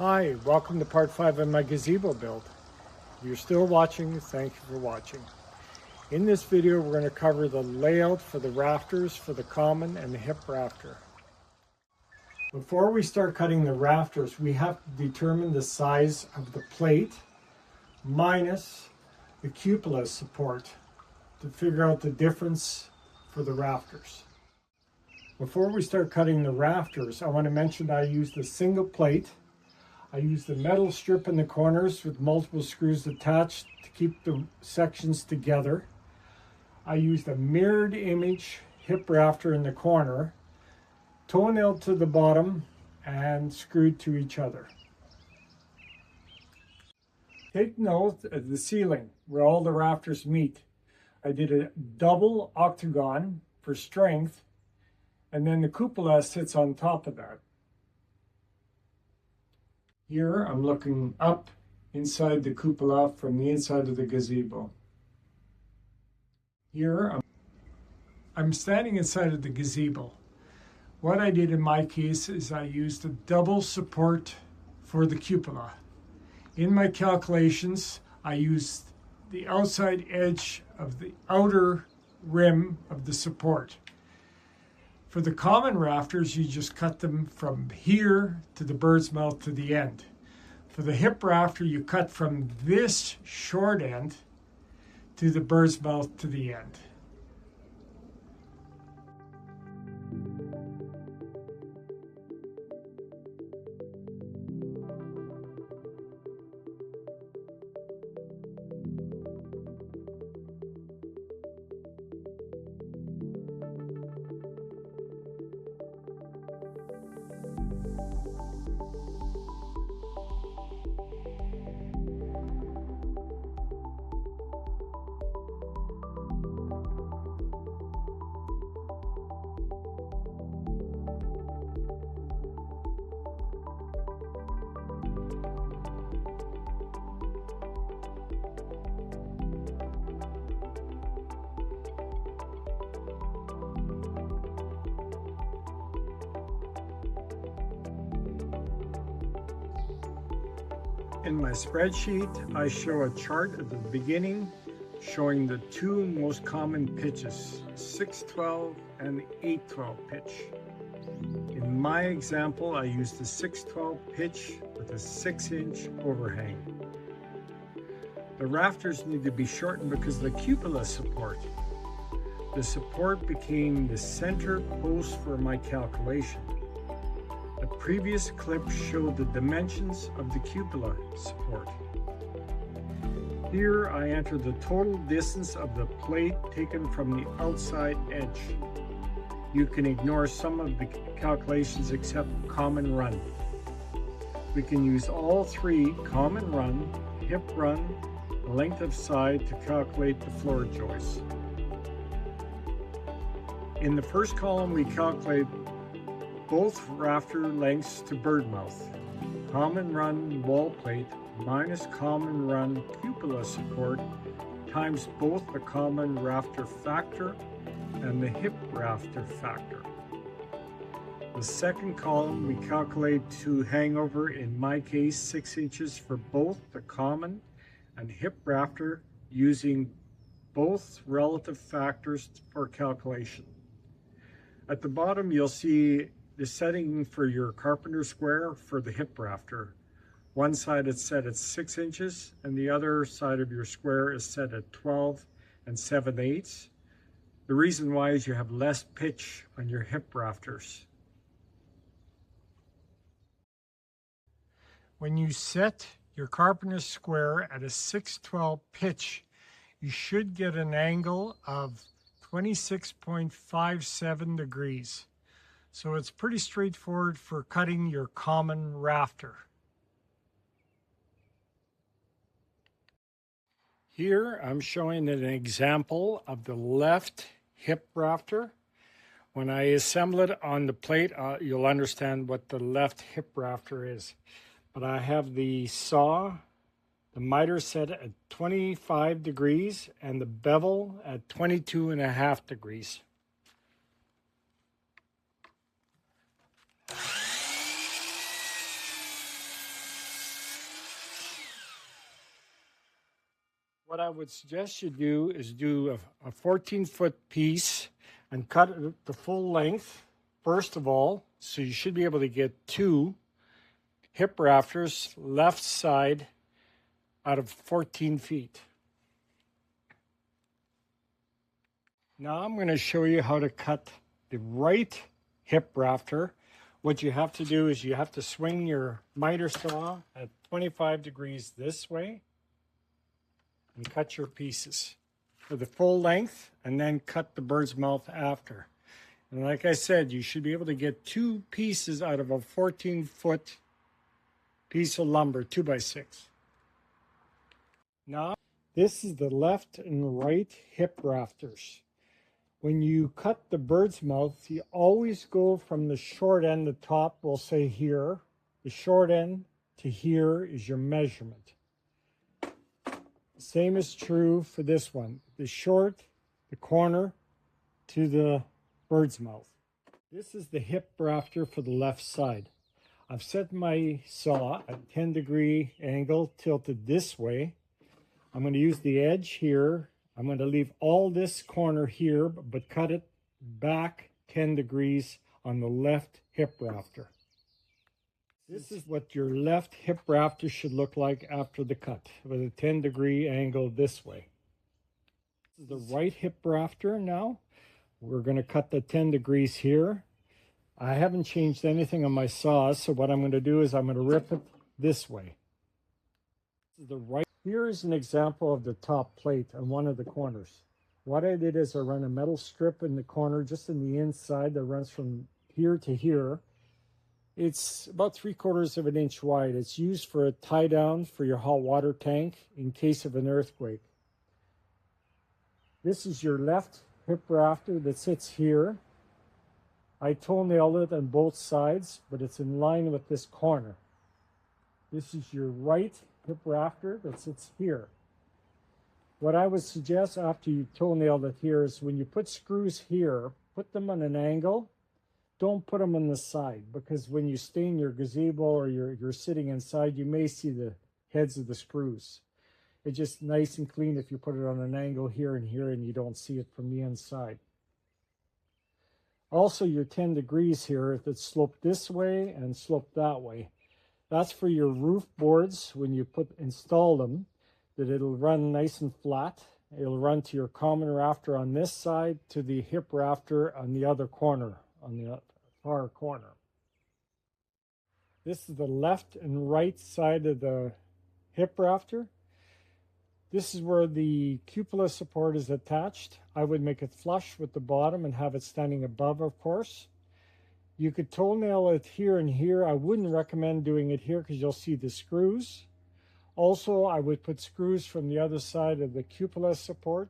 Hi, welcome to part 5 of my gazebo build. If you're still watching, thank you for watching. In this video, we're going to cover the layout for the rafters for the common and the hip rafter. Before we start cutting the rafters, we have to determine the size of the plate minus the cupola support to figure out the difference for the rafters. Before we start cutting the rafters, I want to mention that I used a single plate. I used the metal strip in the corners with multiple screws attached to keep the sections together. I used a mirrored image hip rafter in the corner, toe-nailed to the bottom and screwed to each other. Take note of the ceiling where all the rafters meet. I did a double octagon for strength, and then the cupola sits on top of that. Here I'm looking up inside the cupola from the inside of the gazebo. Here I'm standing inside of the gazebo. What I did in my case is I used a double support for the cupola. In my calculations, I used the outside edge of the outer rim of the support. For the common rafters, you just cut them from here to the bird's mouth to the end. For the hip rafter, you cut from this short end to the bird's mouth to the end. In my spreadsheet, I show a chart at the beginning showing the two most common pitches, 6/12 and 8/12 pitch. In my example, I used the 6/12 pitch with a 6-inch overhang. The rafters need to be shortened because of the cupola support. The support became the center post for my calculation. The previous clip showed the dimensions of the cupola support. Here I enter the total distance of the plate taken from the outside edge. You can ignore some of the calculations except common run. We can use all three, common run, hip run, length of side, to calculate the floor joists. In the first column, we calculate both rafter lengths to bird mouth. Common run wall plate minus common run cupola support times both the common rafter factor and the hip rafter factor. The second column we calculate to hangover, in my case 6 inches for both the common and hip rafter, using both relative factors for calculation. At the bottom you'll see the setting for your carpenter square for the hip rafter. One side is set at 6 inches and the other side of your square is set at 12 7/8. The reason why is you have less pitch on your hip rafters. When you set your carpenter square at a 6/12 pitch, you should get an angle of 26.57 degrees. So it's pretty straightforward for cutting your common rafter. Here I'm showing an example of the left hip rafter. When I assemble it on the plate, you'll understand what the left hip rafter is. But I have the saw, the miter set at 25 degrees and the bevel at 22.5 degrees. What I would suggest you do is do a 14-foot piece and cut it the full length, first of all, so you should be able to get 2 hip rafters left side out of 14 feet. Now I'm going to show you how to cut the right hip rafter. What you have to do is you have to swing your miter saw at 25 degrees this way and cut your pieces for the full length, and then cut the bird's mouth after. And like I said, you should be able to get 2 pieces out of a 14-foot piece of lumber, 2x6. Now, this is the left and right hip rafters. When you cut the bird's mouth, you always go from the short end, the top, we'll say here. The short end to here is your measurement. Same is true for this one. The short, the corner to the bird's mouth. This is the hip rafter for the left side. I've set my saw at 10-degree angle tilted this way. I'm going to use the edge here. I'm going to leave all this corner here, but cut it back 10 degrees on the left hip rafter. This is what your left hip rafter should look like after the cut, with a 10-degree angle this way. This is the right hip rafter now. We're going to cut the 10 degrees here. I haven't changed anything on my saw, so what I'm going to do is I'm going to rip it this way. This is the right. Here is an example of the top plate on one of the corners. What I did is I run a metal strip in the corner, just in the inside, that runs from here to here. It's about 3/4 of an inch wide. It's used for a tie down for your hot water tank in case of an earthquake. This is your left hip rafter that sits here. I toenailed it on both sides, but it's in line with this corner. This is your right hip rafter that sits here. What I would suggest after you toenailed it here is when you put screws here, put them on an angle. Don't put them on the side, because when you stain your gazebo or you're sitting inside, you may see the heads of the screws. It's just nice and clean if you put it on an angle here and here and you don't see it from the inside. Also, your 10 degrees here, if it's sloped this way and sloped that way, that's for your roof boards when you install them, that it'll run nice and flat. It'll run to your common rafter on this side, to the hip rafter on the other corner, on the far corner. This is the left and right side of the hip rafter. This is where the cupola support is attached. I would make it flush with the bottom and have it standing above, of course. You could toenail it here and here. I wouldn't recommend doing it here because you'll see the screws. Also, I would put screws from the other side of the cupola support.